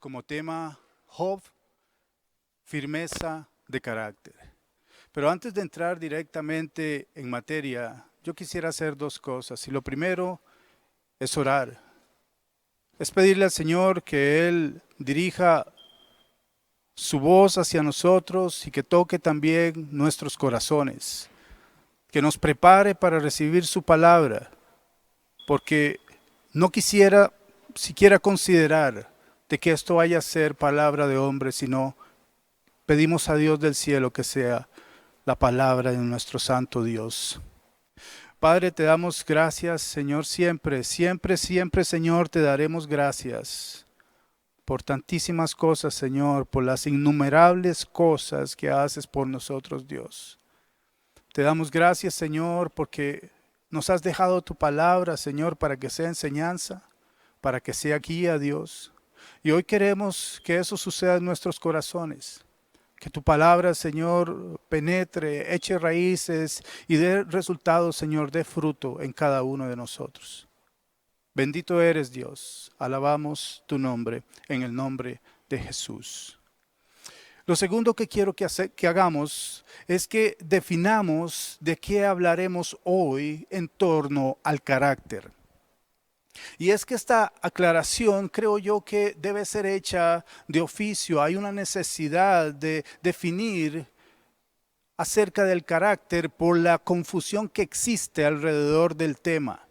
como tema Job, firmeza de carácter. Pero antes de entrar directamente en materia, yo quisiera hacer dos cosas. Y lo primero es orar. Es pedirle al Señor que Él dirija su voz hacia nosotros y que toque también nuestros corazones. Que nos prepare para recibir su palabra. Porque no quisiera siquiera considerar de que esto vaya a ser palabra de hombre, sino pedimos a Dios del cielo que sea la palabra de nuestro santo Dios. Padre, te damos gracias, Señor, siempre, Señor, te daremos gracias por tantísimas cosas, Señor, por las innumerables cosas que haces por nosotros, Dios. Te damos gracias, Señor, porque nos has dejado tu palabra, Señor, para que sea enseñanza, para que sea guía, Dios. Y hoy queremos que eso suceda en nuestros corazones. Que tu palabra, Señor, penetre, eche raíces y dé resultados, Señor, dé fruto en cada uno de nosotros. Bendito eres, Dios. Alabamos tu nombre en el nombre de Jesús. Lo segundo que quiero que hagamos es que definamos de qué hablaremos hoy en torno al carácter. Y es que esta aclaración creo yo que debe ser hecha de oficio. Hay una necesidad de definir acerca del carácter por la confusión que existe alrededor del tema.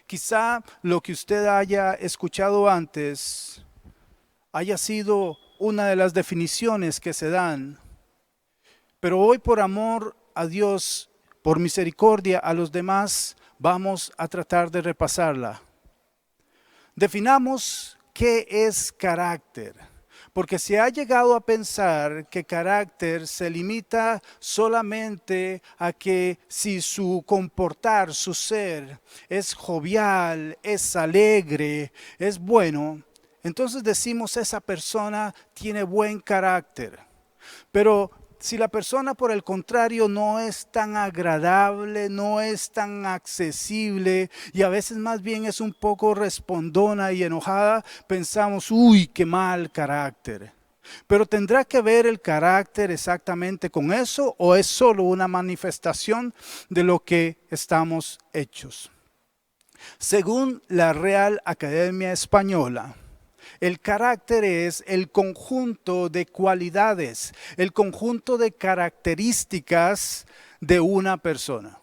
Quizá lo que usted haya escuchado antes haya sido una de las definiciones que se dan, pero hoy por amor a Dios, por misericordia a los demás, vamos a tratar de repasarla. Definamos qué es carácter, porque se ha llegado a pensar que carácter se limita solamente a que si su comportar, su ser es jovial, es alegre, es bueno, entonces decimos esa persona tiene buen carácter. Pero si la persona por el contrario no es tan agradable, no es tan accesible y a veces más bien es un poco respondona y enojada, pensamos, uy, qué mal carácter. Pero ¿tendrá que ver el carácter exactamente con eso o es solo una manifestación de lo que estamos hechos? Según la Real Academia Española, el carácter es el conjunto de cualidades, el conjunto de características de una persona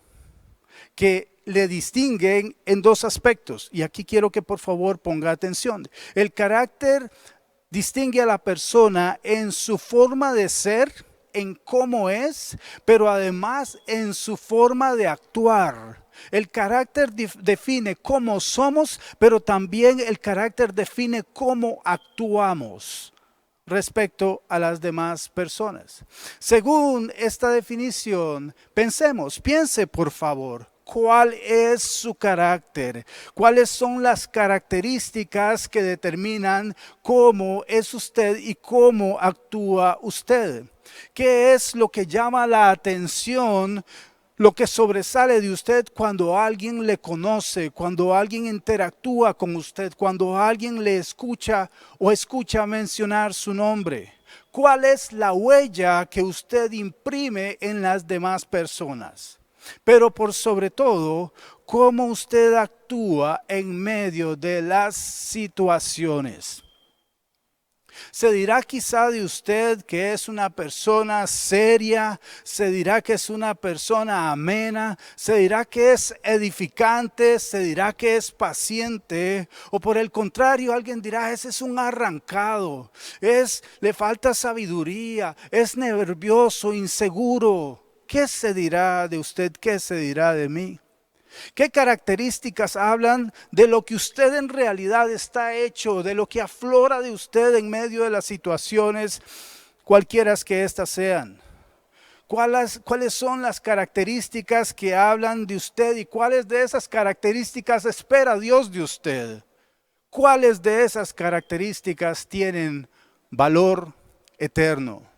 que le distinguen en dos aspectos. Y aquí quiero que por favor ponga atención. El carácter distingue a la persona en su forma de ser, en cómo es, pero además en su forma de actuar. El carácter define cómo somos, pero también el carácter define cómo actuamos respecto a las demás personas. Según esta definición, piense por favor. ¿Cuál es su carácter? ¿Cuáles son las características que determinan cómo es usted y cómo actúa usted? ¿Qué es lo que llama la atención? Lo que sobresale de usted cuando alguien le conoce, cuando alguien interactúa con usted, cuando alguien le escucha o escucha mencionar su nombre. ¿Cuál es la huella que usted imprime en las demás personas? Pero por sobre todo, cómo usted actúa en medio de las situaciones. Se dirá quizá de usted que es una persona seria, se dirá que es una persona amena, se dirá que es edificante, se dirá que es paciente, o por el contrario alguien dirá ese es un arrancado, le falta sabiduría, es nervioso, inseguro. ¿Qué se dirá de usted? ¿Qué se dirá de mí? ¿Qué características hablan de lo que usted en realidad está hecho, de lo que aflora de usted en medio de las situaciones, cualquiera que éstas sean? ¿Cuáles son las características que hablan de usted y cuáles de esas características espera Dios de usted? ¿Cuáles de esas características tienen valor eterno?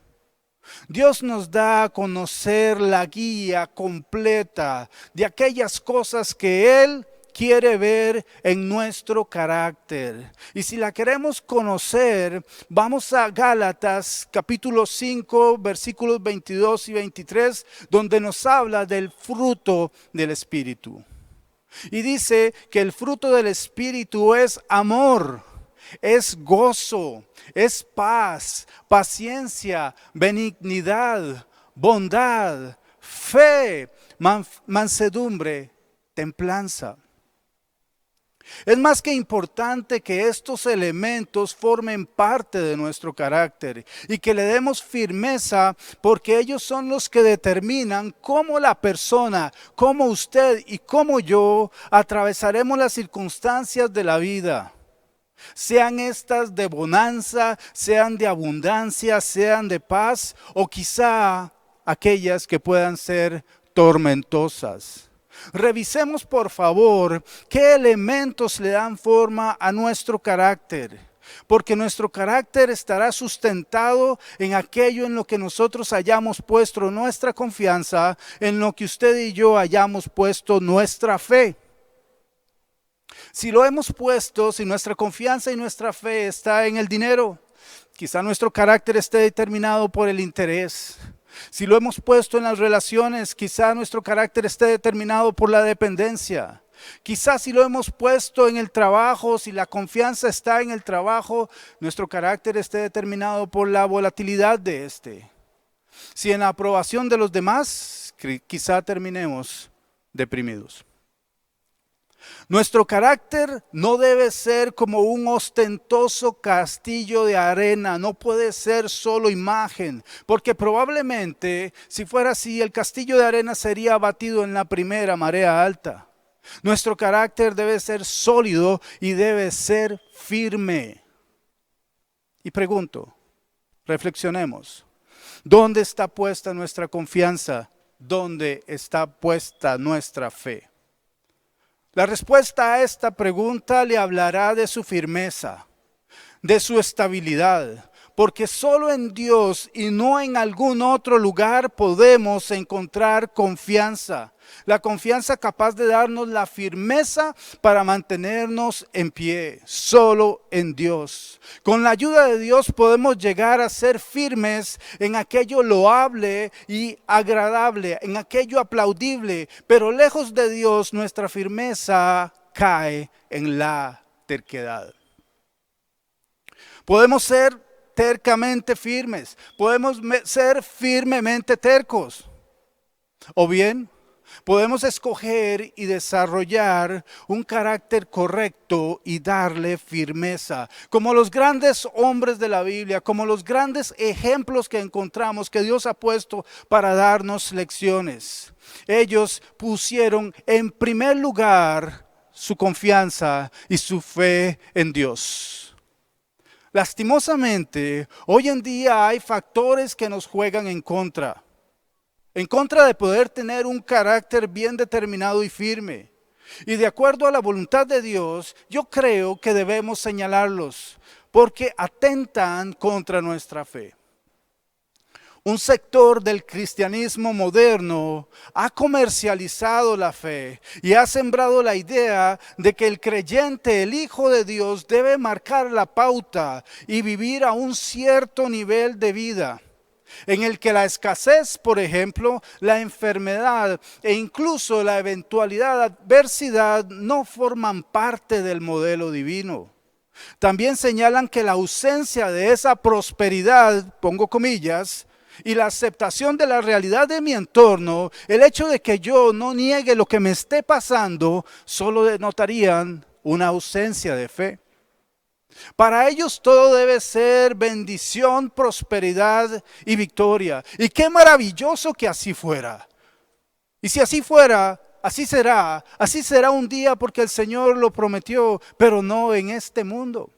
Dios nos da a conocer la guía completa de aquellas cosas que Él quiere ver en nuestro carácter. Y si la queremos conocer, vamos a Gálatas capítulo 5, versículos 22 y 23, donde nos habla del fruto del Espíritu. Y dice que el fruto del Espíritu es amor, es gozo, es paz, paciencia, benignidad, bondad, fe, mansedumbre, templanza. Es más que importante que estos elementos formen parte de nuestro carácter y que le demos firmeza, porque ellos son los que determinan cómo la persona, cómo usted y cómo yo atravesaremos las circunstancias de la vida. Sean estas de bonanza, sean de abundancia, sean de paz o quizá aquellas que puedan ser tormentosas. Revisemos por favor qué elementos le dan forma a nuestro carácter, porque nuestro carácter estará sustentado en aquello en lo que nosotros hayamos puesto nuestra confianza, en lo que usted y yo hayamos puesto nuestra fe. Si lo hemos puesto, si nuestra confianza y nuestra fe está en el dinero, quizá nuestro carácter esté determinado por el interés. Si lo hemos puesto en las relaciones, quizá nuestro carácter esté determinado por la dependencia. Quizá si lo hemos puesto en el trabajo, si la confianza está en el trabajo, nuestro carácter esté determinado por la volatilidad de este. Si en la aprobación de los demás, quizá terminemos deprimidos. Nuestro carácter no debe ser como un ostentoso castillo de arena, no puede ser solo imagen, porque probablemente si fuera así el castillo de arena sería abatido en la primera marea alta. Nuestro carácter debe ser sólido y debe ser firme. Y pregunto, reflexionemos, ¿dónde está puesta nuestra confianza? ¿Dónde está puesta nuestra fe? La respuesta a esta pregunta le hablará de su firmeza, de su estabilidad, porque solo en Dios y no en algún otro lugar podemos encontrar confianza. La confianza capaz de darnos la firmeza para mantenernos en pie, solo en Dios. Con la ayuda de Dios podemos llegar a ser firmes en aquello loable y agradable, en aquello aplaudible, pero lejos de Dios nuestra firmeza cae en la terquedad. Podemos ser tercamente firmes, podemos ser firmemente tercos, o bien podemos escoger y desarrollar un carácter correcto y darle firmeza, como los grandes hombres de la Biblia, como los grandes ejemplos que encontramos que Dios ha puesto para darnos lecciones. Ellos pusieron en primer lugar su confianza y su fe en Dios. Lastimosamente, hoy en día hay factores que nos juegan en contra de poder tener un carácter bien determinado y firme. Y de acuerdo a la voluntad de Dios, yo creo que debemos señalarlos, porque atentan contra nuestra fe. Un sector del cristianismo moderno ha comercializado la fe y ha sembrado la idea de que el creyente, el Hijo de Dios, debe marcar la pauta y vivir a un cierto nivel de vida, en el que la escasez, por ejemplo, la enfermedad e incluso la eventualidad de adversidad no forman parte del modelo divino. También señalan que la ausencia de esa prosperidad, pongo comillas, y la aceptación de la realidad de mi entorno, el hecho de que yo no niegue lo que me esté pasando, solo denotarían una ausencia de fe. Para ellos todo debe ser bendición, prosperidad y victoria. Y qué maravilloso que así fuera. Y si así fuera, así será un día porque el Señor lo prometió, pero no en este mundo.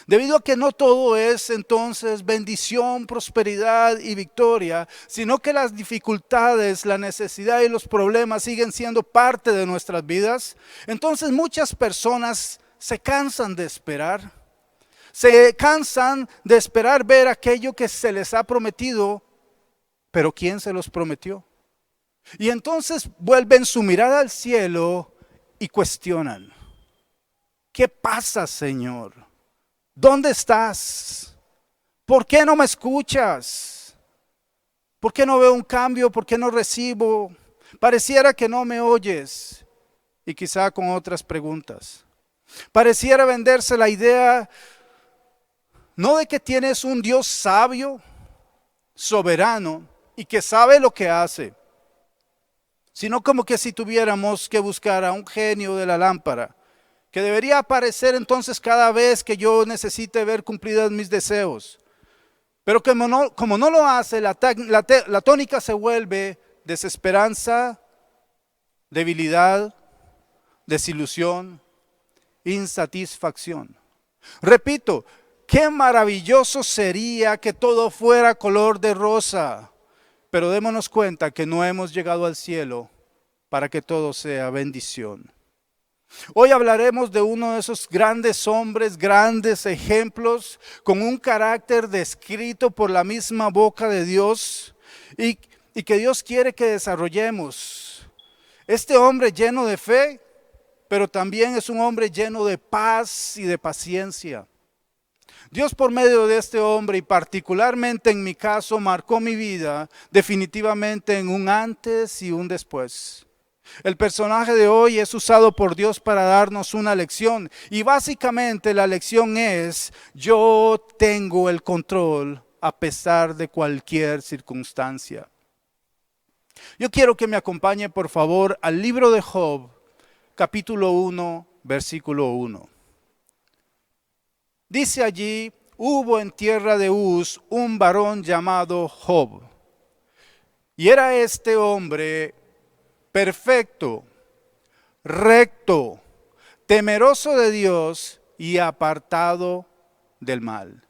Debido a que no todo es entonces bendición, prosperidad y victoria, sino que las dificultades, la necesidad y los problemas siguen siendo parte de nuestras vidas, entonces muchas personas se cansan de esperar. Se cansan de esperar ver aquello que se les ha prometido, pero ¿quién se los prometió? Y entonces vuelven su mirada al cielo y cuestionan. ¿Qué pasa, Señor? ¿Dónde estás? ¿Por qué no me escuchas? ¿Por qué no veo un cambio? ¿Por qué no recibo? Pareciera que no me oyes. Y quizá con otras preguntas. Pareciera venderse la idea no de que tienes un Dios sabio, soberano y que sabe lo que hace, sino como que si tuviéramos que buscar a un genio de la lámpara, que debería aparecer entonces cada vez que yo necesite ver cumplidos mis deseos. Pero como no lo hace, la tónica se vuelve desesperanza, debilidad, desilusión, insatisfacción. Repito, qué maravilloso sería que todo fuera color de rosa, pero démonos cuenta que no hemos llegado al cielo para que todo sea bendición. Hoy hablaremos de uno de esos grandes hombres, grandes ejemplos, con un carácter descrito por la misma boca de Dios y que Dios quiere que desarrollemos. Este hombre lleno de fe, pero también es un hombre lleno de paz y de paciencia. Dios por medio de este hombre y particularmente en mi caso marcó mi vida definitivamente en un antes y un después. El personaje de hoy es usado por Dios para darnos una lección y básicamente la lección es: yo tengo el control a pesar de cualquier circunstancia. Yo quiero que me acompañe por favor al libro de Job, capítulo 1, versículo 1. Dice allí: hubo en tierra de Uz un varón llamado Job, y era este hombre perfecto, recto, temeroso de Dios y apartado del mal.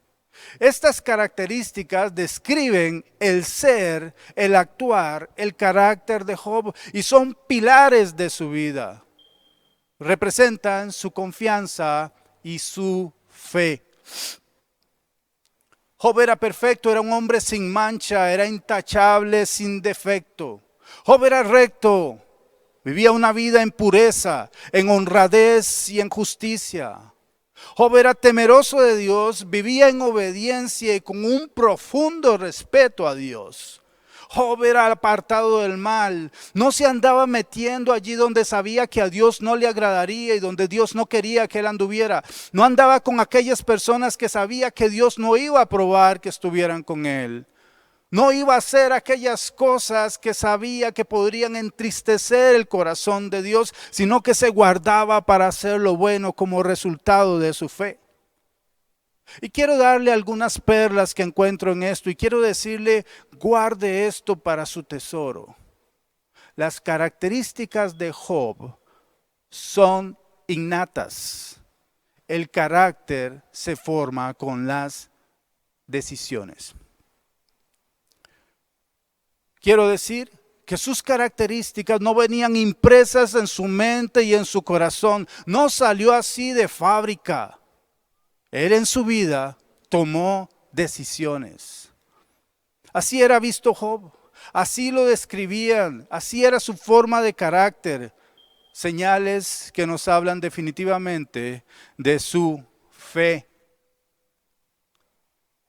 Estas características describen el ser, el actuar, el carácter de Job y son pilares de su vida. Representan su confianza y su fe. Job era perfecto, era un hombre sin mancha, era intachable, sin defecto. Job era recto, vivía una vida en pureza, en honradez y en justicia. Job era temeroso de Dios, vivía en obediencia y con un profundo respeto a Dios. Job era apartado del mal, no se andaba metiendo allí donde sabía que a Dios no le agradaría y donde Dios no quería que él anduviera. No andaba con aquellas personas que sabía que Dios no iba a aprobar que estuvieran con él. No iba a hacer aquellas cosas que sabía que podrían entristecer el corazón de Dios, sino que se guardaba para hacer lo bueno como resultado de su fe. Y quiero darle algunas perlas que encuentro en esto y quiero decirle: guarde esto para su tesoro. Las características de Job son innatas. El carácter se forma con las decisiones. Quiero decir que sus características no venían impresas en su mente y en su corazón. No salió así de fábrica. Él en su vida tomó decisiones. Así era visto Job. Así lo describían. Así era su forma de carácter. Señales que nos hablan definitivamente de su fe.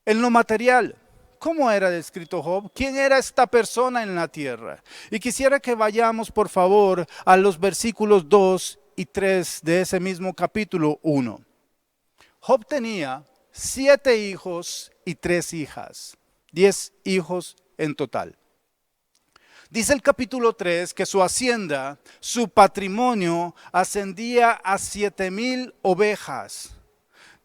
En lo material, ¿cómo era descrito Job? ¿Quién era esta persona en la tierra? Y quisiera que vayamos por favor a los versículos 2 y 3 de ese mismo capítulo 1. Job tenía 7 hijos y 3 hijas, 10 hijos en total. Dice el capítulo 3 que su hacienda, su patrimonio ascendía a 7,000 ovejas,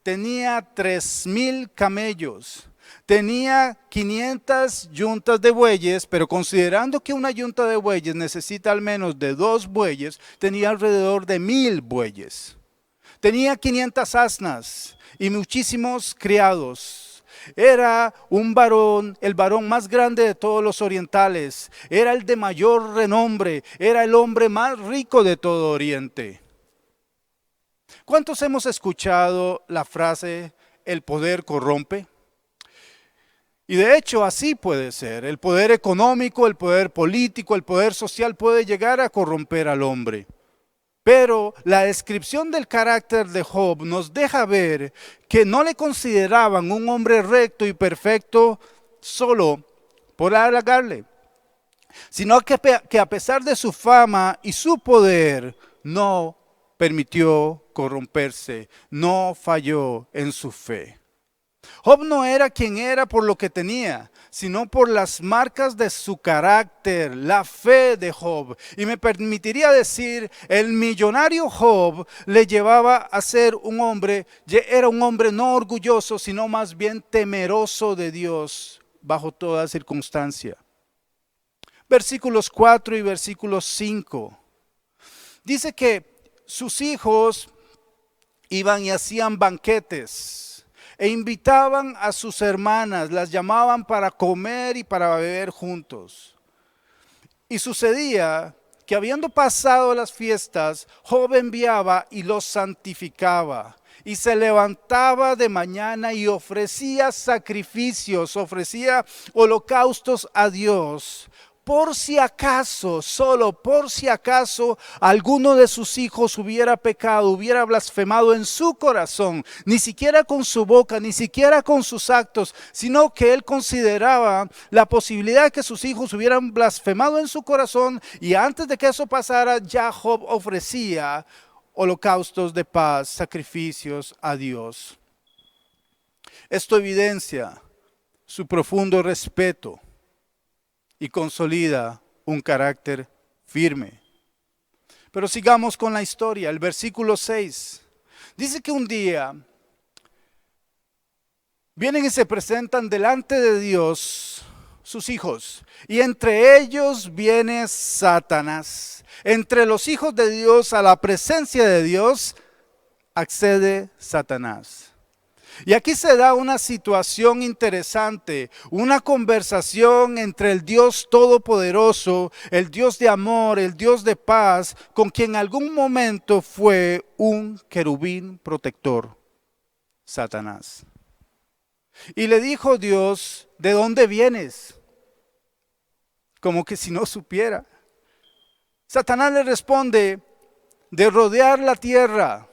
tenía 3,000 camellos, tenía 500 yuntas de bueyes, pero considerando que una yunta de bueyes necesita al menos de 2 bueyes, tenía alrededor de 1,000 bueyes. Tenía 500 asnas y muchísimos criados. Era un varón, el varón más grande de todos los orientales. Era el de mayor renombre. Era el hombre más rico de todo Oriente. ¿Cuántos hemos escuchado la frase: el poder corrompe? Y de hecho así puede ser. El poder económico, el poder político, el poder social puede llegar a corromper al hombre. Pero la descripción del carácter de Job nos deja ver que no le consideraban un hombre recto y perfecto solo por halagarle, sino que a pesar de su fama y su poder, no permitió corromperse, no falló en su fe. Job no era quien era por lo que tenía, sino por las marcas de su carácter, la fe de Job. Y me permitiría decir, el millonario Job le llevaba a ser un hombre, era un hombre no orgulloso, sino más bien temeroso de Dios bajo toda circunstancia. Versículos 4 y versículos 5. Dice que sus hijos iban y hacían banquetes e invitaban a sus hermanas, las llamaban para comer y para beber juntos. Y sucedía que habiendo pasado las fiestas, Job enviaba y los santificaba. Y se levantaba de mañana y ofrecía sacrificios, ofrecía holocaustos a Dios. Por si acaso, solo por si acaso, alguno de sus hijos hubiera pecado, hubiera blasfemado en su corazón, ni siquiera con su boca, ni siquiera con sus actos, sino que él consideraba la posibilidad de que sus hijos hubieran blasfemado en su corazón, y antes de que eso pasara, ya Job ofrecía holocaustos de paz, sacrificios a Dios. Esto evidencia su profundo respeto y consolida un carácter firme. Pero sigamos con la historia. El versículo 6 dice que un día vienen y se presentan delante de Dios sus hijos, y entre ellos viene Satanás. Entre los hijos de Dios a la presencia de Dios accede Satanás. Y aquí se da una situación interesante, una conversación entre el Dios Todopoderoso, el Dios de amor, el Dios de paz, con quien en algún momento fue un querubín protector, Satanás. Y le dijo Dios, ¿de dónde vienes? Como que si no supiera. Satanás le responde, de rodear la tierra,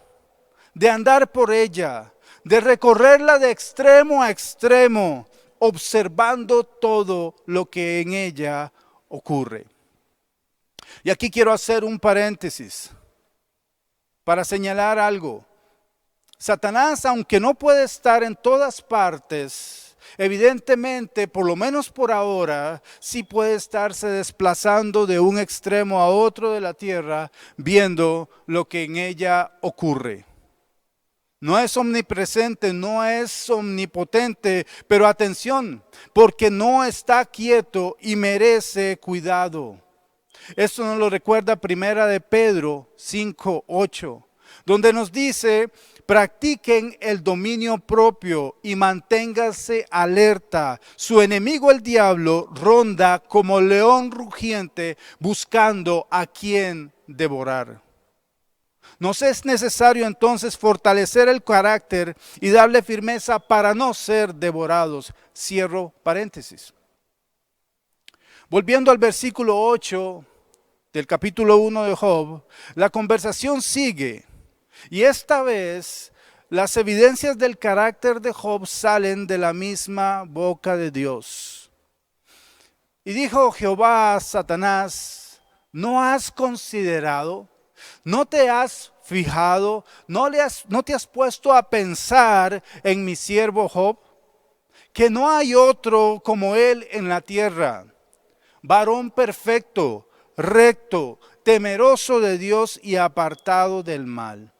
de andar por ella, de recorrerla de extremo a extremo, observando todo lo que en ella ocurre. Y aquí quiero hacer un paréntesis para señalar algo. Satanás, aunque no puede estar en todas partes, evidentemente, por lo menos por ahora, sí puede estarse desplazando de un extremo a otro de la tierra, viendo lo que en ella ocurre. No es omnipresente, no es omnipotente, pero atención, porque no está quieto y merece cuidado. Esto nos lo recuerda Primera de Pedro 5:8, donde nos dice, practiquen el dominio propio y manténganse alerta. Su enemigo el diablo ronda como león rugiente buscando a quien devorar. Nos es necesario entonces fortalecer el carácter y darle firmeza para no ser devorados. Cierro paréntesis. Volviendo al versículo 8 del capítulo 1 de Job, la conversación sigue. Y esta vez las evidencias del carácter de Job salen de la misma boca de Dios. Y dijo Jehová a Satanás, ¿no has considerado? ¿No te has fijado? ¿No te has puesto a pensar en mi siervo Job? Que no hay otro como él en la tierra, varón perfecto, recto, temeroso de Dios y apartado del mal.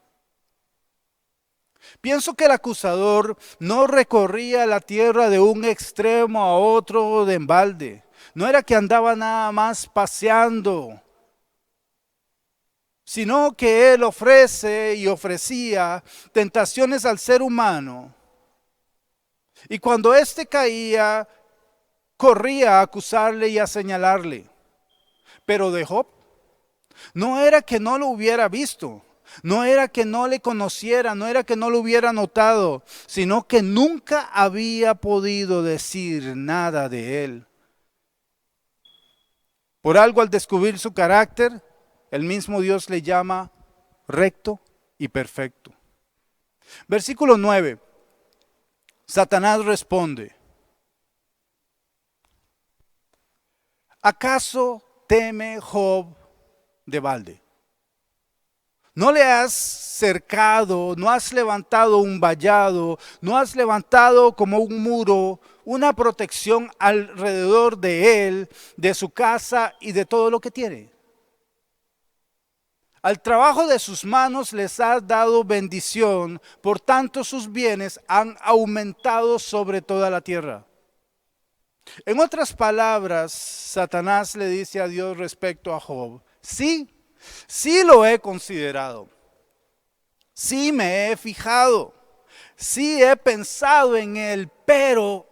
Pienso que el acusador no recorría la tierra de un extremo a otro de embalde. No era que andaba nada más paseando, sino que él ofrece y ofrecía tentaciones al ser humano. Y cuando éste caía, corría a acusarle y a señalarle. Pero de Job, no era que no lo hubiera visto, no era que no le conociera, no era que no lo hubiera notado, sino que nunca había podido decir nada de él. Por algo, al descubrir su carácter, el mismo Dios le llama recto y perfecto. Versículo 9. Satanás responde: ¿acaso teme Job de balde? No le has cercado, no has levantado un vallado, no has levantado como un muro, una protección alrededor de él, de su casa y de todo lo que tiene. Al trabajo de sus manos les has dado bendición, por tanto sus bienes han aumentado sobre toda la tierra. En otras palabras, Satanás le dice a Dios respecto a Job: sí, sí lo he considerado, sí me he fijado, sí he pensado en él, pero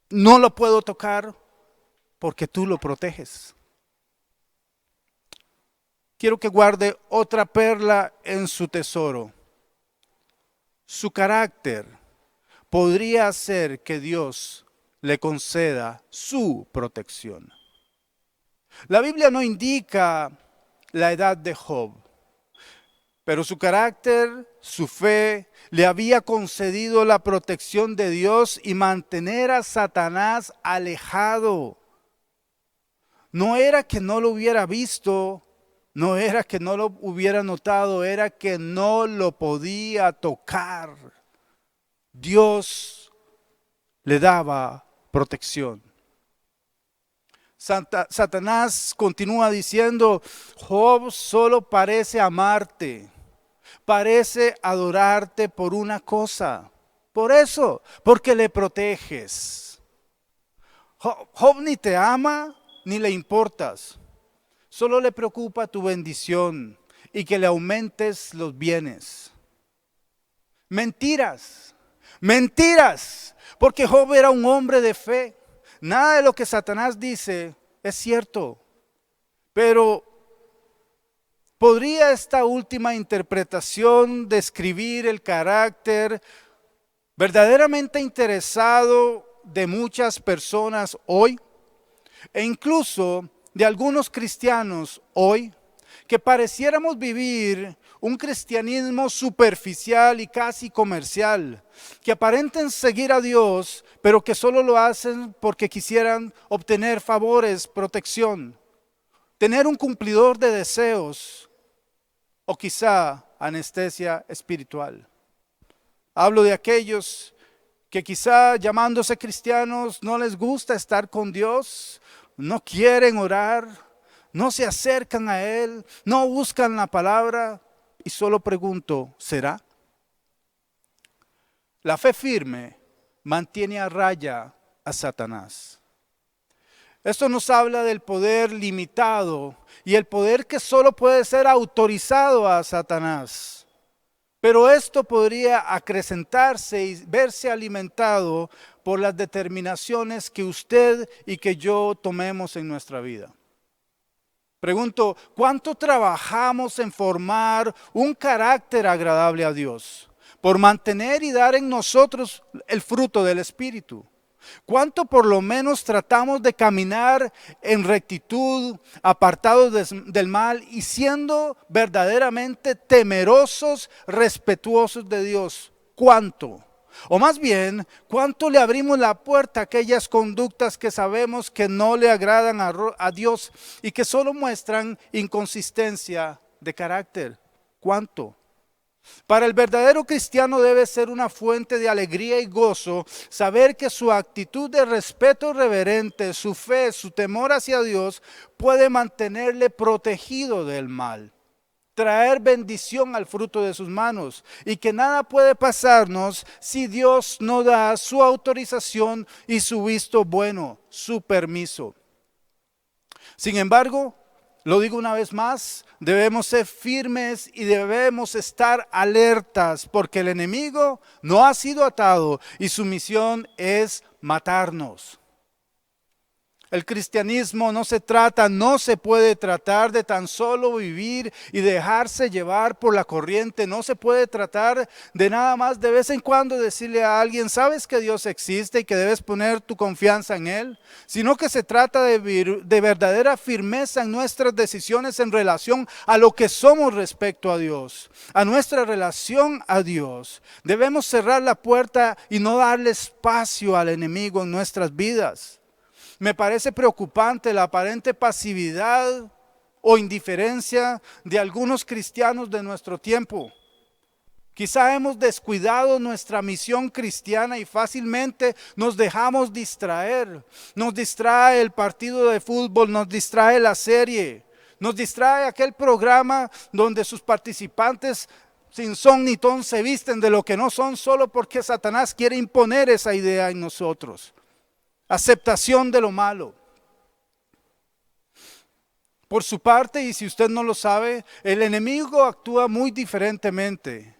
no lo puedo tocar porque tú lo proteges. Quiero que guarde otra perla en su tesoro. Su carácter podría hacer que Dios le conceda su protección. La Biblia no indica la edad de Job, pero su carácter, su fe, le había concedido la protección de Dios y mantener a Satanás alejado. No era que no lo hubiera visto, no era que no lo hubiera notado, era que no lo podía tocar. Dios le daba protección. Satanás continúa diciendo: Job solo parece amarte, parece adorarte por una cosa. Por eso, porque le proteges. Job ni te ama ni le importas. Solo le preocupa tu bendición y que le aumentes los bienes. Mentiras, mentiras, porque Job era un hombre de fe. Nada de lo que Satanás dice es cierto, pero ¿podría esta última interpretación describir el carácter verdaderamente interesado de muchas personas hoy? E incluso de algunos cristianos hoy, que pareciéramos vivir un cristianismo superficial y casi comercial, que aparenten seguir a Dios, pero que solo lo hacen porque quisieran obtener favores, protección, tener un cumplidor de deseos o quizá anestesia espiritual. Hablo de aquellos que quizá llamándose cristianos no les gusta estar con Dios, no quieren orar, no se acercan a Él, no buscan la palabra, y solo pregunto: ¿será? La fe firme mantiene a raya a Satanás. Esto nos habla del poder limitado y el poder que solo puede ser autorizado a Satanás. Pero esto podría acrecentarse y verse alimentado por las determinaciones que usted y que yo tomemos en nuestra vida. Pregunto: ¿cuánto trabajamos en formar un carácter agradable a Dios? Por mantener y dar en nosotros el fruto del Espíritu. ¿Cuánto por lo menos tratamos de caminar en rectitud, apartados del mal y siendo verdaderamente temerosos, respetuosos de Dios? ¿Cuánto? O más bien, ¿cuánto le abrimos la puerta a aquellas conductas que sabemos que no le agradan a Dios y que solo muestran inconsistencia de carácter? ¿Cuánto? Para el verdadero cristiano debe ser una fuente de alegría y gozo saber que su actitud de respeto reverente, su fe, su temor hacia Dios puede mantenerle protegido del mal, traer bendición al fruto de sus manos, y que nada puede pasarnos si Dios no da su autorización y su visto bueno, su permiso. Sin embargo, lo digo una vez más, debemos ser firmes y debemos estar alertas, porque el enemigo no ha sido atado y su misión es matarnos. El cristianismo no se puede tratar de tan solo vivir y dejarse llevar por la corriente. No se puede tratar de nada más de vez en cuando decirle a alguien, sabes que Dios existe y que debes poner tu confianza en Él. Sino que se trata de verdadera firmeza en nuestras decisiones en relación a lo que somos respecto a Dios, a nuestra relación a Dios. Debemos cerrar la puerta y no darle espacio al enemigo en nuestras vidas. Me parece preocupante la aparente pasividad o indiferencia de algunos cristianos de nuestro tiempo. Quizá hemos descuidado nuestra misión cristiana y fácilmente nos dejamos distraer. Nos distrae el partido de fútbol, nos distrae la serie, nos distrae aquel programa donde sus participantes sin son ni ton se visten de lo que no son solo porque Satanás quiere imponer esa idea en nosotros. Aceptación de lo malo. Por su parte, y si usted no lo sabe, el enemigo actúa muy diferentemente.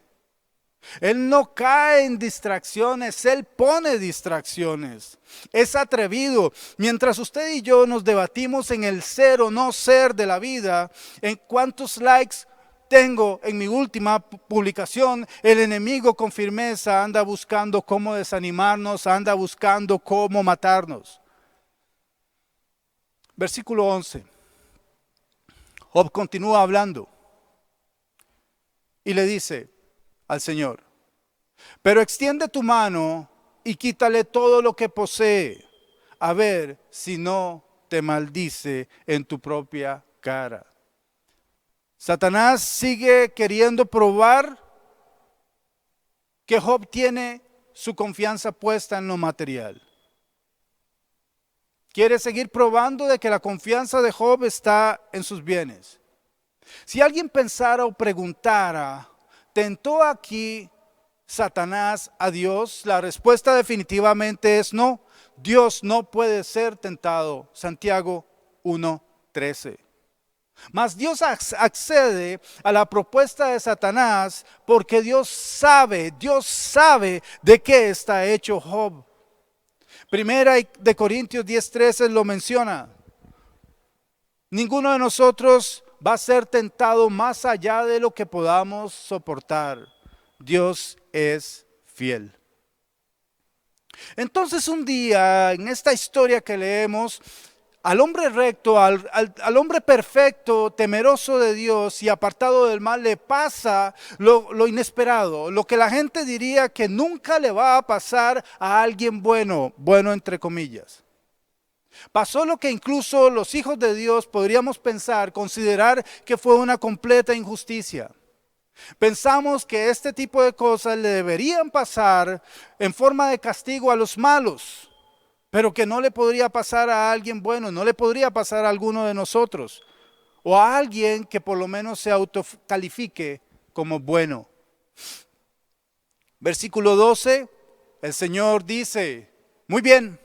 Él no cae en distracciones, él pone distracciones. Es atrevido. Mientras usted y yo nos debatimos en el ser o no ser de la vida, en cuántos likes tengo en mi última publicación, el enemigo con firmeza anda buscando cómo desanimarnos, anda buscando cómo matarnos. Versículo 11. Job continúa hablando y le dice al Señor, pero extiende tu mano y quítale todo lo que posee, a ver si no te maldice en tu propia cara. Satanás sigue queriendo probar que Job tiene su confianza puesta en lo material. Quiere seguir probando de que la confianza de Job está en sus bienes. Si alguien pensara o preguntara, ¿tentó aquí Satanás a Dios? La respuesta definitivamente es no. Dios no puede ser tentado. Santiago 1:13. Mas Dios accede a la propuesta de Satanás porque Dios sabe de qué está hecho Job. Primera de Corintios 10:13 lo menciona. Ninguno de nosotros va a ser tentado más allá de lo que podamos soportar. Dios es fiel. Entonces un día en esta historia que leemos, al hombre recto, al hombre perfecto, temeroso de Dios y apartado del mal, le pasa lo inesperado, lo que la gente diría que nunca le va a pasar a alguien bueno, bueno entre comillas. Pasó lo que incluso los hijos de Dios podríamos considerar que fue una completa injusticia. Pensamos que este tipo de cosas le deberían pasar en forma de castigo a los malos, pero que no le podría pasar a alguien bueno, no le podría pasar a alguno de nosotros, o a alguien que por lo menos se autocalifique como bueno. Versículo 12, el Señor dice, muy bien,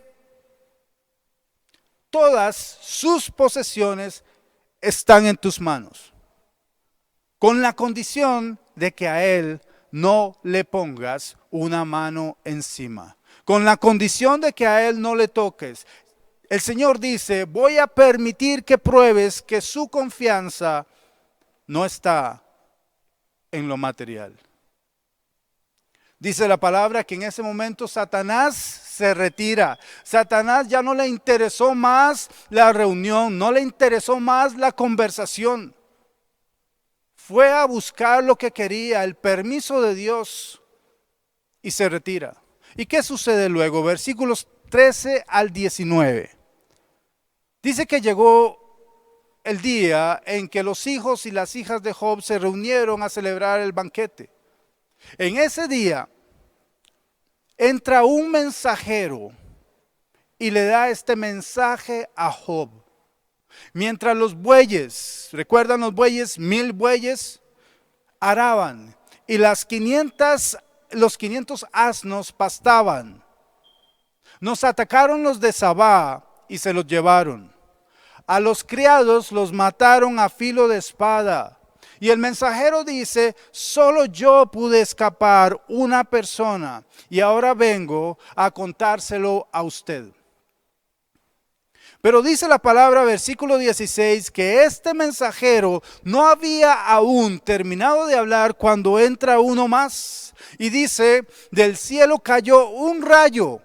todas sus posesiones están en tus manos, con la condición de que a Él no le pongas una mano encima. Con la condición de que a Él no le toques. El Señor dice, voy a permitir que pruebes que su confianza no está en lo material. Dice la palabra que en ese momento Satanás se retira. Satanás ya no le interesó más la reunión, no le interesó más la conversación. Fue a buscar lo que quería, el permiso de Dios, y se retira. ¿Y qué sucede luego? Versículos 13 al 19. Dice que llegó el día en que los hijos y las hijas de Job se reunieron a celebrar el banquete. En ese día entra un mensajero y le da este mensaje a Job. Mientras los bueyes, ¿recuerdan los bueyes? 1000 bueyes araban y los 500 asnos pastaban. Nos atacaron los de Sabá y se los llevaron. A los criados los mataron a filo de espada. Y el mensajero dice, solo yo pude escapar, una persona, y ahora vengo a contárselo a usted. Pero dice la palabra, versículo 16, que este mensajero no había aún terminado de hablar cuando entra uno más. Y dice, del cielo cayó un rayo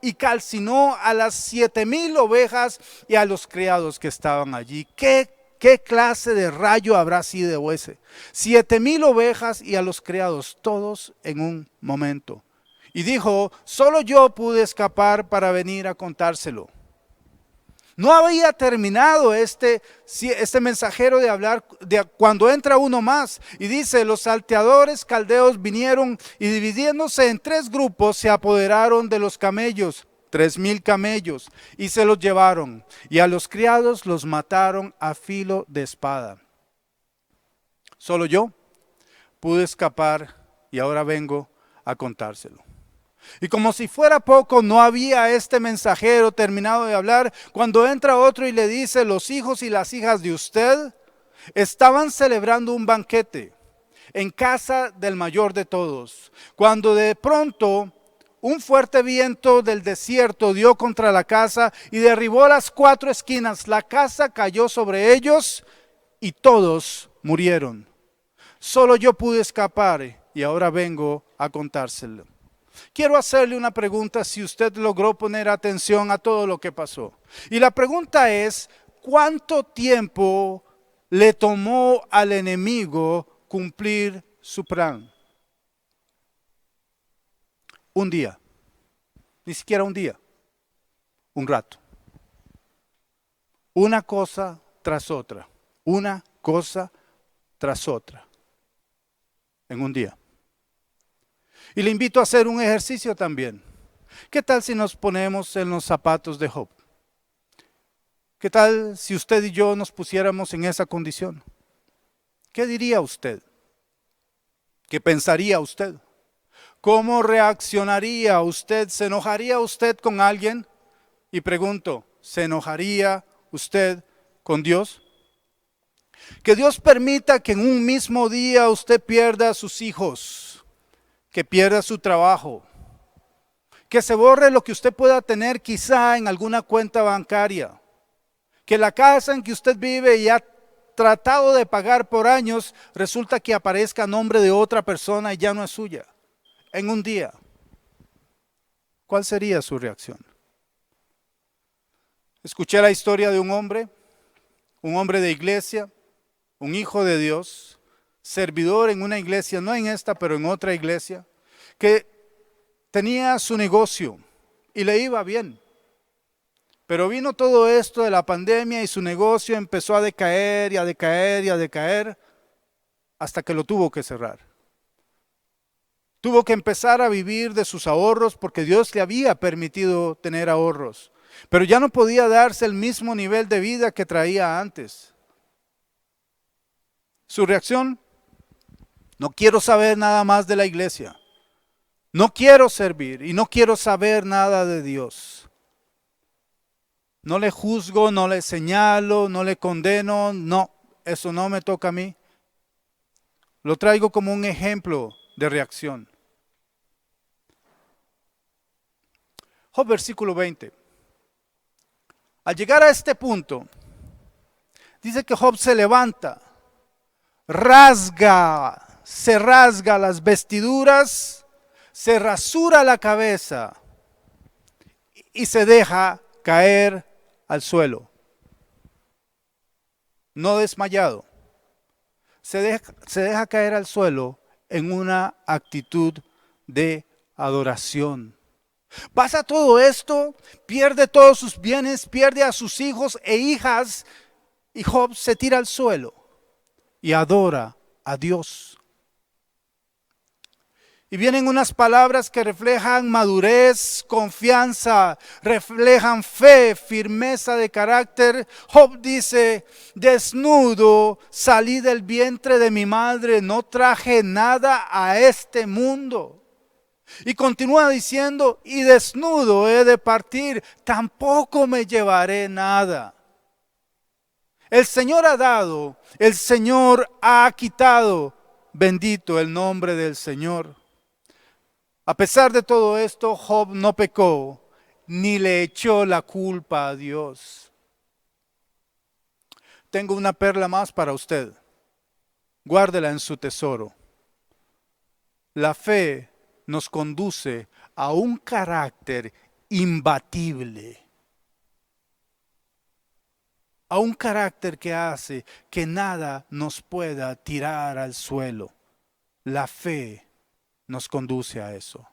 y calcinó a las 7,000 ovejas y a los criados que estaban allí. ¿Qué clase de rayo habrá sido ese? 7,000 ovejas y a los criados, todos en un momento. Y dijo, solo yo pude escapar para venir a contárselo. No había terminado este mensajero de hablar cuando entra uno más. Y dice, los salteadores caldeos vinieron y dividiéndose en 3 grupos se apoderaron de los camellos, 3,000 camellos, y se los llevaron. Y a los criados los mataron a filo de espada. Solo yo pude escapar y ahora vengo a contárselo. Y como si fuera poco, no había este mensajero terminado de hablar cuando entra otro y le dice, los hijos y las hijas de usted estaban celebrando un banquete en casa del mayor de todos, cuando de pronto un fuerte viento del desierto dio contra la casa y derribó las 4 esquinas. La casa cayó sobre ellos y todos murieron. Solo yo pude escapar y ahora vengo a contárselo. Quiero hacerle una pregunta si usted logró poner atención a todo lo que pasó. Y la pregunta es, ¿cuánto tiempo le tomó al enemigo cumplir su plan? Un día, ni siquiera un día, un rato. Una cosa tras otra, una cosa tras otra, en un día. Y le invito a hacer un ejercicio también. ¿Qué tal si nos ponemos en los zapatos de Job? ¿Qué tal si usted y yo nos pusiéramos en esa condición? ¿Qué diría usted? ¿Qué pensaría usted? ¿Cómo reaccionaría usted? ¿Se enojaría usted con alguien? Y pregunto, ¿se enojaría usted con Dios? Que Dios permita que en un mismo día usted pierda a sus hijos, que pierda su trabajo, que se borre lo que usted pueda tener quizá en alguna cuenta bancaria, que la casa en que usted vive y ha tratado de pagar por años, resulta que aparezca a nombre de otra persona y ya no es suya, en un día. ¿Cuál sería su reacción? Escuché la historia de un hombre de iglesia, un hijo de Dios, servidor en una iglesia, no en esta, pero en otra iglesia, que tenía su negocio y le iba bien. Pero vino todo esto de la pandemia y su negocio empezó a decaer y a decaer y a decaer hasta que lo tuvo que cerrar. Tuvo que empezar a vivir de sus ahorros porque Dios le había permitido tener ahorros. Pero ya no podía darse el mismo nivel de vida que traía antes. Su reacción: no quiero saber nada más de la iglesia. No quiero servir y no quiero saber nada de Dios. No le juzgo, no le señalo, no le condeno. No, eso no me toca a mí. Lo traigo como un ejemplo de reacción. Job versículo 20. Al llegar a este punto, dice que Job se levanta, se rasga las vestiduras, se rasura la cabeza y se deja caer al suelo. No desmayado, se deja caer al suelo en una actitud de adoración. Pasa todo esto, pierde todos sus bienes, pierde a sus hijos e hijas, y Job se tira al suelo y adora a Dios. Y vienen unas palabras que reflejan madurez, confianza, reflejan fe, firmeza de carácter. Job dice: desnudo salí del vientre de mi madre, no traje nada a este mundo. Y continúa diciendo: y desnudo he de partir, tampoco me llevaré nada. El Señor ha dado, el Señor ha quitado, bendito el nombre del Señor. A pesar de todo esto, Job no pecó ni le echó la culpa a Dios. Tengo una perla más para usted. Guárdela en su tesoro. La fe nos conduce a un carácter imbatible. A un carácter que hace que nada nos pueda tirar al suelo. La fe nos conduce a eso.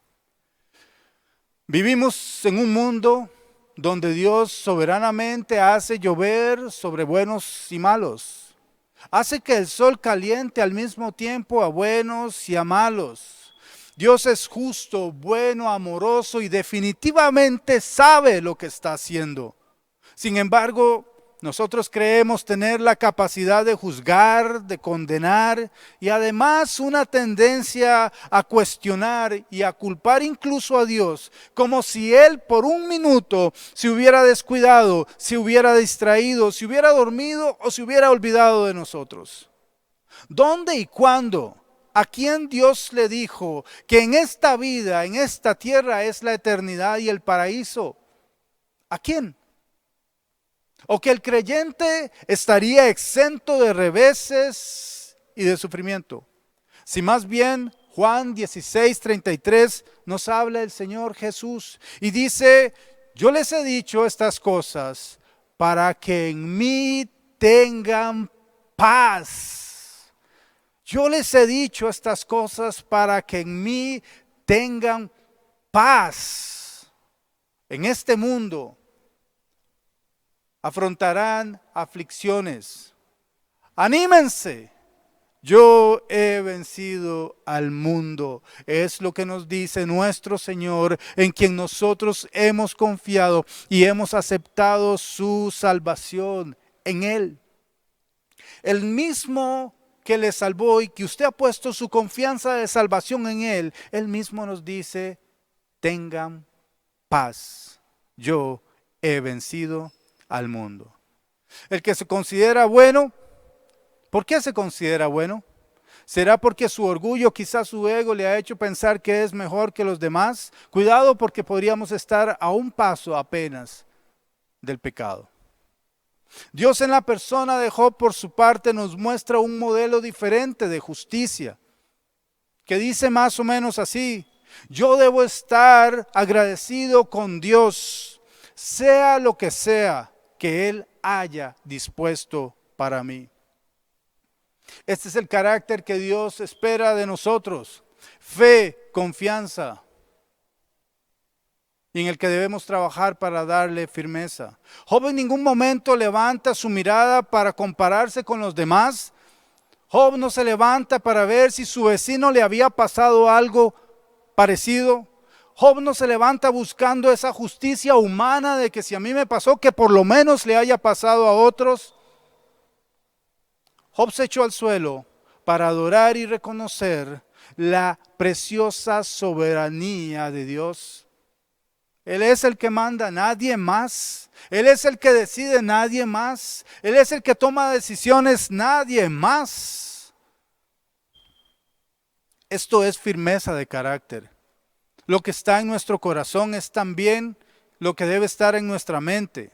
Vivimos en un mundo donde Dios soberanamente hace llover sobre buenos y malos. Hace que el sol caliente al mismo tiempo a buenos y a malos. Dios es justo, bueno, amoroso y definitivamente sabe lo que está haciendo. Sin embargo, nosotros creemos tener la capacidad de juzgar, de condenar y además una tendencia a cuestionar y a culpar incluso a Dios, como si Él por un minuto se hubiera descuidado, se hubiera distraído, se hubiera dormido o se hubiera olvidado de nosotros. ¿Dónde y cuándo? ¿A quién Dios le dijo que en esta vida, en esta tierra es la eternidad y el paraíso? ¿A quién? ¿O que el creyente estaría exento de reveses y de sufrimiento? Si más bien Juan 16:33 nos habla el Señor Jesús y dice: yo les he dicho estas cosas para que en mí tengan paz. Yo les he dicho estas cosas para que en mí tengan paz. En este mundo afrontarán aflicciones. Anímense. Yo he vencido al mundo. Es lo que nos dice nuestro Señor, en quien nosotros hemos confiado y hemos aceptado su salvación en Él. El mismo que le salvó y que usted ha puesto su confianza de salvación en Él, Él mismo nos dice: tengan paz. Yo he vencido al mundo. El que se considera bueno, ¿por qué se considera bueno? ¿Será porque su orgullo, quizás su ego, le ha hecho pensar que es mejor que los demás? Cuidado, porque podríamos estar a un paso apenas del pecado. Dios en la persona de Job, por su parte, nos muestra un modelo diferente de justicia, que dice más o menos así: yo debo estar agradecido con Dios, sea lo que sea que Él haya dispuesto para mí. Este es el carácter que Dios espera de nosotros: fe, confianza, y en el que debemos trabajar para darle firmeza. Job en ningún momento levanta su mirada para compararse con los demás. Job no se levanta para ver si su vecino le había pasado algo parecido. Job no se levanta buscando esa justicia humana de que si a mí me pasó, que por lo menos le haya pasado a otros. Job se echó al suelo para adorar y reconocer la preciosa soberanía de Dios. Él es el que manda, nadie más. Él es el que decide, nadie más. Él es el que toma decisiones, nadie más. Esto es firmeza de carácter. Lo que está en nuestro corazón es también lo que debe estar en nuestra mente.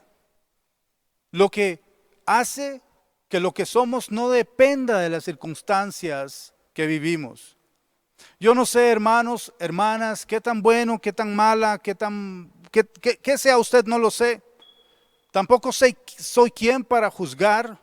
Lo que hace que lo que somos no dependa de las circunstancias que vivimos. Yo no sé, hermanos, hermanas, qué tan bueno, qué tan mala, qué sea usted, no lo sé. Tampoco soy quien para juzgar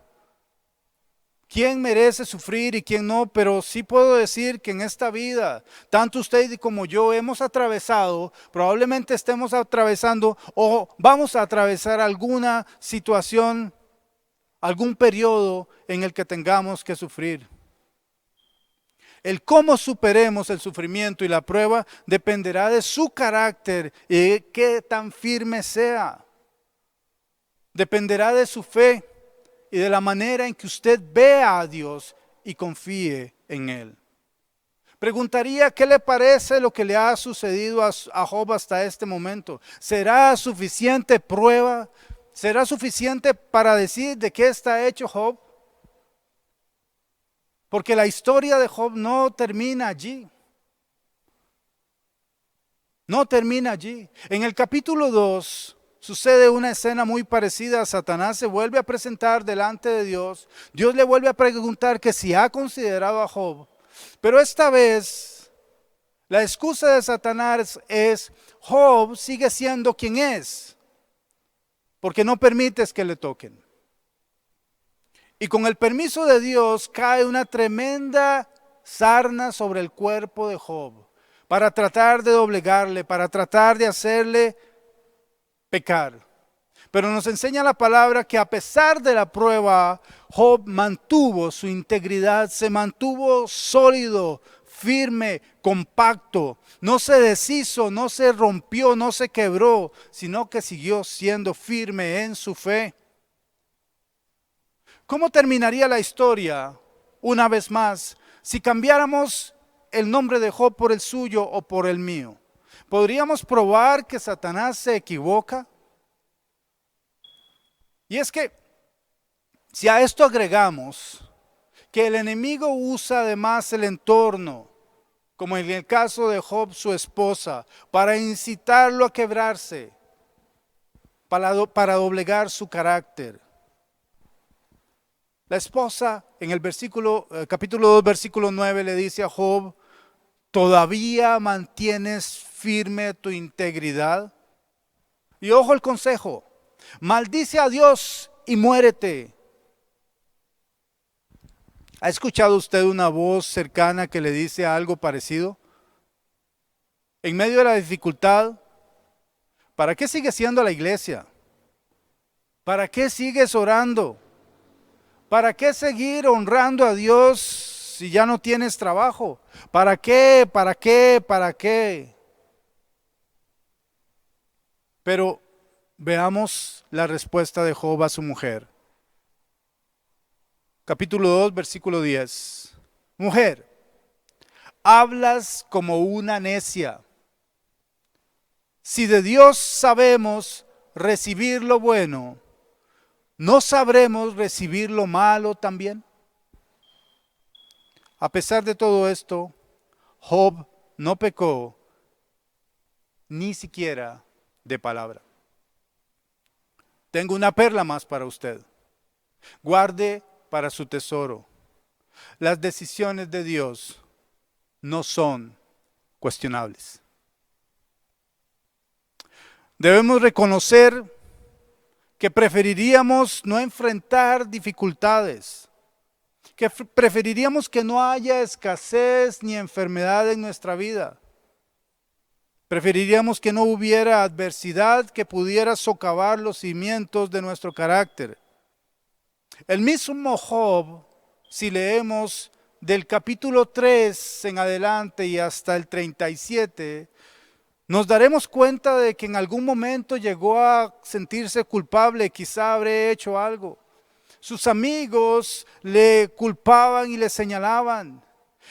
quién merece sufrir y quién no, pero sí puedo decir que en esta vida, tanto usted como yo hemos atravesado, probablemente estemos atravesando o vamos a atravesar alguna situación, algún periodo en el que tengamos que sufrir. El cómo superemos el sufrimiento y la prueba dependerá de su carácter y de qué tan firme sea. Dependerá de su fe y de la manera en que usted vea a Dios y confíe en Él. Preguntaría, ¿qué le parece lo que le ha sucedido a Job hasta este momento? ¿Será suficiente prueba? ¿Será suficiente para decir de qué está hecho Job? Porque la historia de Job no termina allí. No termina allí. En el capítulo 2 sucede una escena muy parecida. Satanás se vuelve a presentar delante de Dios. Dios le vuelve a preguntar que si ha considerado a Job. Pero esta vez la excusa de Satanás es: Job sigue siendo quien es, porque no permites que le toquen. Y con el permiso de Dios cae una tremenda sarna sobre el cuerpo de Job para tratar de doblegarle, para tratar de hacerle pecar. Pero nos enseña la palabra que a pesar de la prueba, Job mantuvo su integridad, se mantuvo sólido, firme, compacto. No se deshizo, no se rompió, no se quebró, sino que siguió siendo firme en su fe. ¿Cómo terminaría la historia, una vez más, si cambiáramos el nombre de Job por el suyo o por el mío? ¿Podríamos probar que Satanás se equivoca? Y es que si a esto agregamos que el enemigo usa además el entorno, como en el caso de Job, su esposa, para incitarlo a quebrarse, para doblegar su carácter. La esposa en el capítulo 2, versículo 9 le dice a Job: ¿todavía mantienes firme tu integridad? Y ojo el consejo: maldice a Dios y muérete. ¿Ha escuchado usted una voz cercana que le dice algo parecido? En medio de la dificultad, ¿para qué sigues siendo a la iglesia? ¿Para qué sigues orando? ¿Para qué seguir honrando a Dios si ya no tienes trabajo? ¿Para qué? ¿Para qué? ¿Para qué? Pero veamos la respuesta de Job a su mujer. Capítulo 2, versículo 10. Mujer, hablas como una necia. Si de Dios sabemos recibir lo bueno, ¿no sabremos recibir lo malo también? A pesar de todo esto, Job no pecó ni siquiera de palabra. Tengo una perla más para usted. Guarde para su tesoro. Las decisiones de Dios no son cuestionables. Debemos reconocer que preferiríamos no enfrentar dificultades, que preferiríamos que no haya escasez ni enfermedad en nuestra vida. Preferiríamos que no hubiera adversidad que pudiera socavar los cimientos de nuestro carácter. El mismo Job, si leemos del capítulo 3 en adelante y hasta el 37, nos daremos cuenta de que en algún momento llegó a sentirse culpable, quizá habré hecho algo. Sus amigos le culpaban y le señalaban.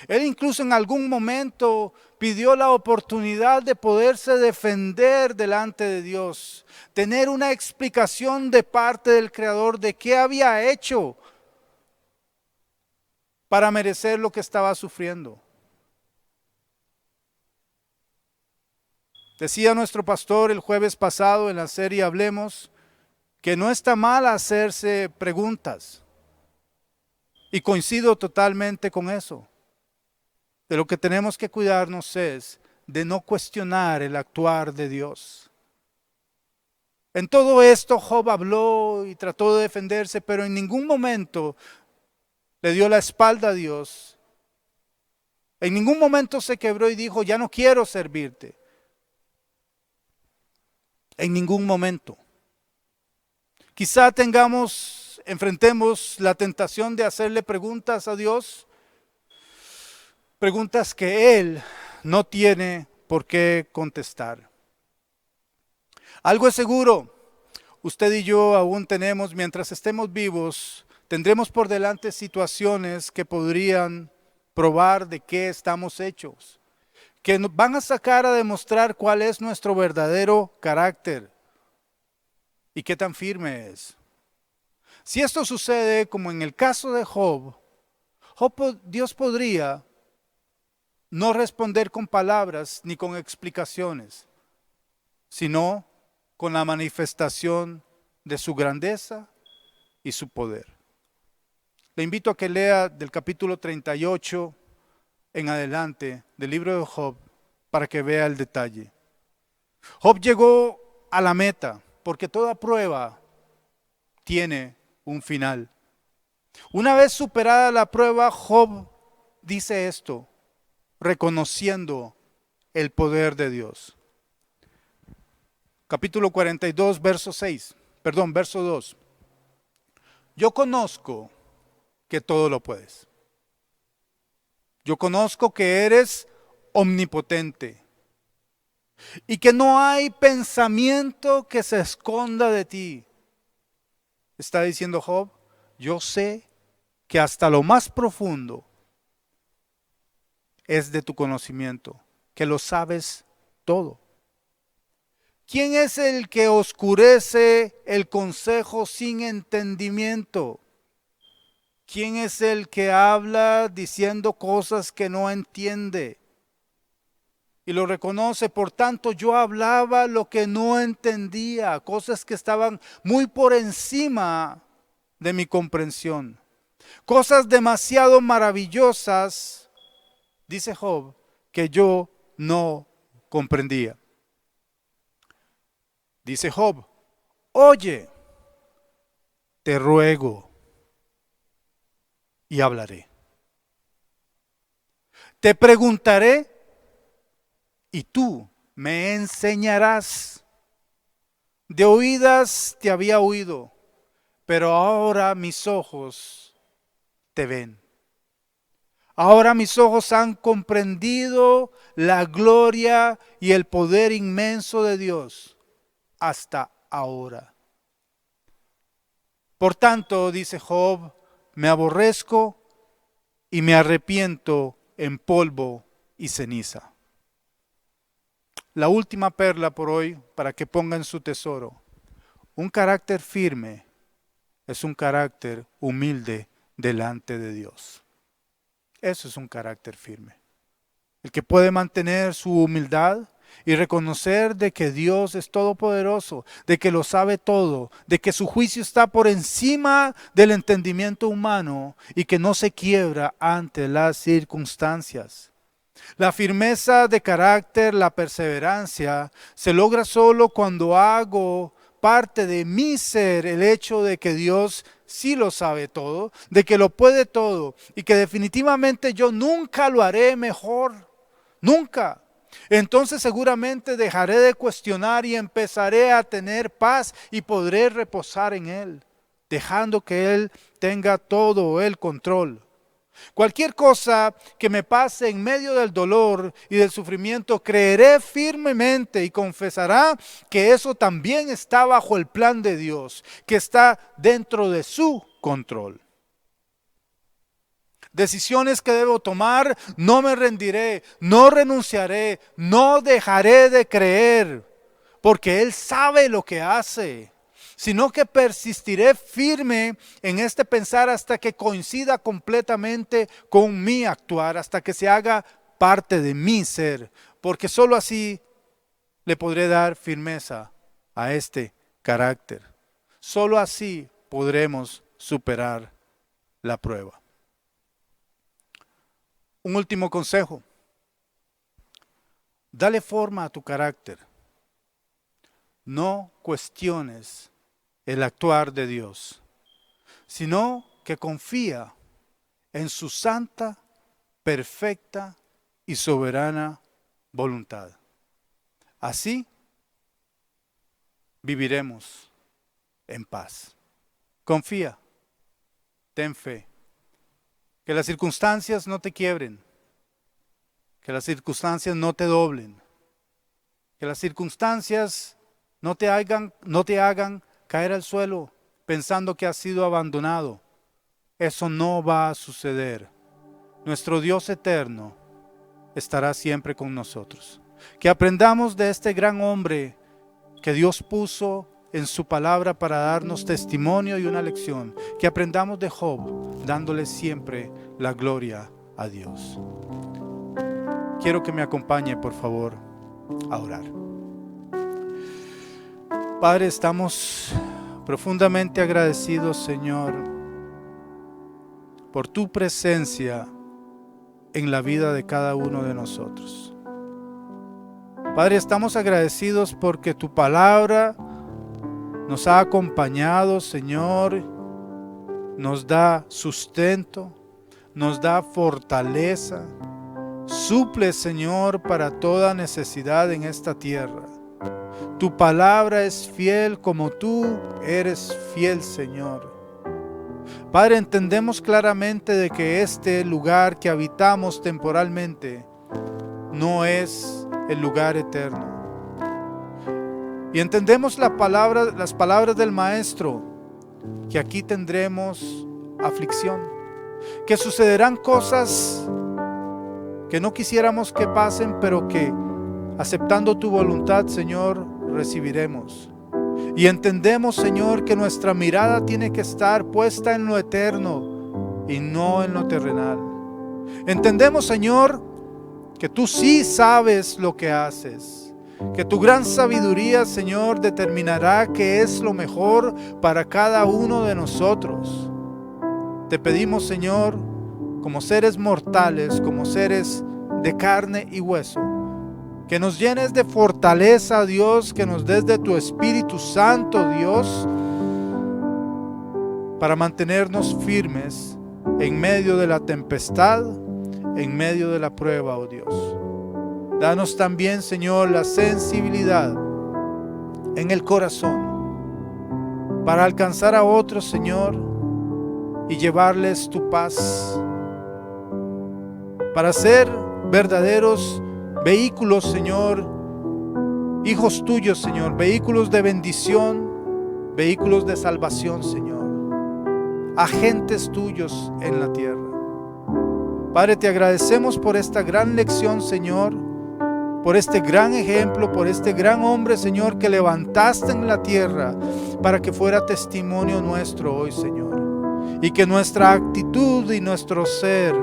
Él incluso en algún momento pidió la oportunidad de poderse defender delante de Dios, tener una explicación de parte del Creador de qué había hecho para merecer lo que estaba sufriendo. Decía nuestro pastor el jueves pasado en la serie Hablemos que no está mal hacerse preguntas. Y coincido totalmente con eso. De lo que tenemos que cuidarnos es de no cuestionar el actuar de Dios. En todo esto Job habló y trató de defenderse, pero en ningún momento le dio la espalda a Dios. En ningún momento se quebró y dijo: ya no quiero servirte. En ningún momento. Quizá enfrentemos la tentación de hacerle preguntas a Dios, preguntas que Él no tiene por qué contestar. Algo es seguro, usted y yo aún tenemos, mientras estemos vivos, tendremos por delante situaciones que podrían probar de qué estamos hechos, que nos van a sacar a demostrar cuál es nuestro verdadero carácter y qué tan firme es. Si esto sucede como en el caso de Job, Dios podría no responder con palabras ni con explicaciones, sino con la manifestación de su grandeza y su poder. Le invito a que lea del capítulo 38 en adelante del libro de Job para que vea el detalle. Job llegó a la meta porque toda prueba tiene un final. Una vez superada la prueba, Job dice esto, reconociendo el poder de Dios. Capítulo 42, verso 2. Yo conozco que todo lo puedes. Yo conozco que eres omnipotente y que no hay pensamiento que se esconda de ti. Está diciendo Job, yo sé que hasta lo más profundo es de tu conocimiento, que lo sabes todo. ¿Quién es el que oscurece el consejo sin entendimiento? ¿Quién es el que habla diciendo cosas que no entiende? Y lo reconoce, por tanto yo hablaba lo que no entendía, cosas que estaban muy por encima de mi comprensión. Cosas demasiado maravillosas, dice Job, que yo no comprendía. Dice Job, oye, te ruego y hablaré. Te preguntaré y tú me enseñarás. De oídas te había oído, pero ahora mis ojos te ven. Ahora mis ojos han comprendido la gloria y el poder inmenso de Dios hasta ahora. Por tanto, dice Job, me aborrezco y me arrepiento en polvo y ceniza. La última perla por hoy para que pongan su tesoro. Un carácter firme es un carácter humilde delante de Dios. Eso es un carácter firme. El que puede mantener su humildad y reconocer de que Dios es todopoderoso, de que lo sabe todo, de que su juicio está por encima del entendimiento humano y que no se quiebra ante las circunstancias. La firmeza de carácter, la perseverancia, se logra solo cuando hago parte de mi ser el hecho de que Dios sí lo sabe todo, de que lo puede todo y que definitivamente yo nunca lo haré mejor, nunca. Entonces seguramente dejaré de cuestionar y empezaré a tener paz y podré reposar en Él, dejando que Él tenga todo el control. Cualquier cosa que me pase en medio del dolor y del sufrimiento, creeré firmemente y confesará que eso también está bajo el plan de Dios, que está dentro de su control. Decisiones que debo tomar, no me rendiré, no renunciaré, no dejaré de creer, porque Él sabe lo que hace, sino que persistiré firme en este pensar hasta que coincida completamente con mi actuar, hasta que se haga parte de mi ser, porque sólo así le podré dar firmeza a este carácter. Sólo así podremos superar la prueba. Un último consejo. Dale forma a tu carácter. No cuestiones el actuar de Dios, sino que confía en su santa, perfecta y soberana voluntad. Así viviremos en paz. Confía, ten fe. Que las circunstancias no te quiebren, que las circunstancias no te doblen, que las circunstancias no te hagan caer al suelo pensando que has sido abandonado. Eso no va a suceder. Nuestro Dios eterno estará siempre con nosotros. Que aprendamos de este gran hombre que Dios puso en su palabra para darnos testimonio y una lección. Que aprendamos de Job, dándole siempre la gloria a Dios. quiero que me acompañe, por favor, a orar. Padre, estamos profundamente agradecidos, Señor, por tu presencia en la vida de cada uno de nosotros. Padre, estamos agradecidos porque tu palabra nos ha acompañado, Señor, nos da sustento, nos da fortaleza, suple, Señor, para toda necesidad en esta tierra. Tu palabra es fiel como tú eres fiel, Señor. Padre, entendemos claramente de que este lugar que habitamos temporalmente no es el lugar eterno. Y entendemos las palabras del Maestro, que aquí tendremos aflicción, que sucederán cosas que no quisiéramos que pasen, pero que aceptando tu voluntad, Señor, recibiremos. Y entendemos, Señor, que nuestra mirada tiene que estar puesta en lo eterno y no en lo terrenal. Entendemos, Señor, que tú sí sabes lo que haces, que tu gran sabiduría, Señor, determinará qué es lo mejor para cada uno de nosotros. Te pedimos, Señor, como seres mortales, como seres de carne y hueso, que nos llenes de fortaleza, Dios, que nos des de tu Espíritu Santo, Dios, para mantenernos firmes en medio de la tempestad, en medio de la prueba, oh Dios. Danos también, Señor, la sensibilidad en el corazón para alcanzar a otros, Señor, y llevarles tu paz, para ser verdaderos vehículos, Señor, hijos tuyos, Señor, vehículos de bendición, vehículos de salvación, Señor, agentes tuyos en la tierra. Padre, te agradecemos por esta gran lección, Señor, por este gran ejemplo, por este gran hombre, Señor, que levantaste en la tierra para que fuera testimonio nuestro hoy, Señor, y que nuestra actitud y nuestro ser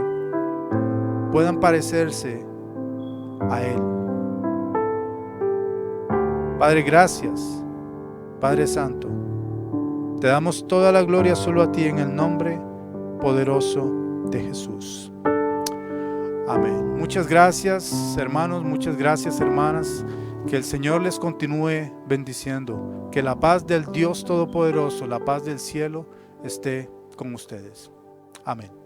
puedan parecerse a Él. Padre, gracias. Padre Santo, te damos toda la gloria solo a ti en el nombre poderoso de Jesús. Amén. Muchas gracias, hermanos, muchas gracias, hermanas. Que el Señor les continúe bendiciendo. Que la paz del Dios Todopoderoso, la paz del cielo, esté con ustedes. Amén.